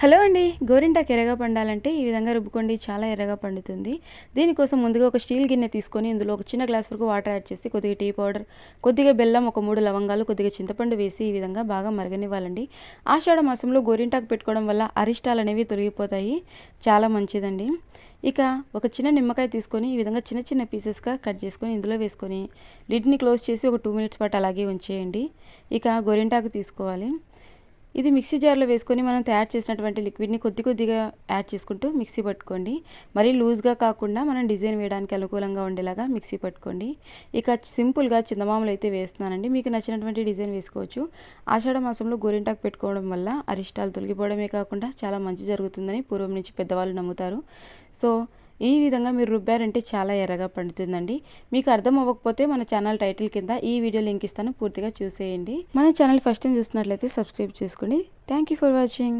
Hello అండి. గోరింటాకు ఎర్రగా పండాలంటే ఈ విధంగా రుబ్బుకోండి. చాలా ఎర్రగా పండుతుంది. దీనికోసం ముందుగా ఒక స్టీల్ గిన్నె తీసుకొని ఇందులో ఒక చిన్న గ్లాస్ వరకు వాటర్ యాడ్ చేసి కొద్దిగా టీ పౌడర్, కొద్దిగా బెల్లం, ఒక 3 లవంగాలు, కొద్దిగా చింతపండు వేసి ఈ విధంగా బాగా మరగనివ్వాలండి. ఆషాఢ మాసంలో గోరింటాకు పెట్టుకోవడం వల్ల అరిష్టాలనేవి తొలగిపోతాయి. చాలా మంచిదండి. ఇక ఒక చిన్న నిమ్మకాయ తీసుకొని ఈ విధంగా చిన్న చిన్న పీసెస్‌గా కట్ చేసుకొని ఇందులో వేసుకొని లిడ్‌ని క్లోజ్ చేసి ఒక 2 మినిట్స్ పాటు అలాగే ఉంచేయండి. ఇక గోరింటాకు తీసుకోవాలి. ఇది మిక్సీ జార్లో వేసుకొని మనం తయారు చేసినటువంటి లిక్విడ్ని కొద్ది కొద్దిగా యాడ్ చేసుకుంటూ మిక్సీ పట్టుకోండి. మరీ లూజ్గా కాకుండా మనం డిజైన్ వేయడానికి అనుకూలంగా ఉండేలాగా మిక్సీ పట్టుకోండి. ఇక సింపుల్గా చింతమామలు అయితే వేస్తున్నానండి. మీకు నచ్చినటువంటి డిజైన్ వేసుకోవచ్చు. ఆషాఢ మాసంలో గోరింటాకు పెట్టుకోవడం వల్ల అరిష్టాలు తొలగిపోవడమే కాకుండా చాలా మంచి జరుగుతుందని పూర్వం నుంచి పెద్దవాళ్ళు నమ్ముతారు. సో ఈ విధంగా మీరు రుబ్బారంటే చాలా ఎర్రగా పండుతుందండి. మీకు అర్థం అవ్వకపోతే మన ఛానల్ టైటిల్ కింద ఈ వీడియో లింక్ ఇస్తాను, పూర్తిగా చూసేయండి. మన ఛానల్ ఫస్ట్ టైం చూస్తున్నట్లయితే సబ్స్క్రైబ్ చేసుకోండి. Thank you for watching.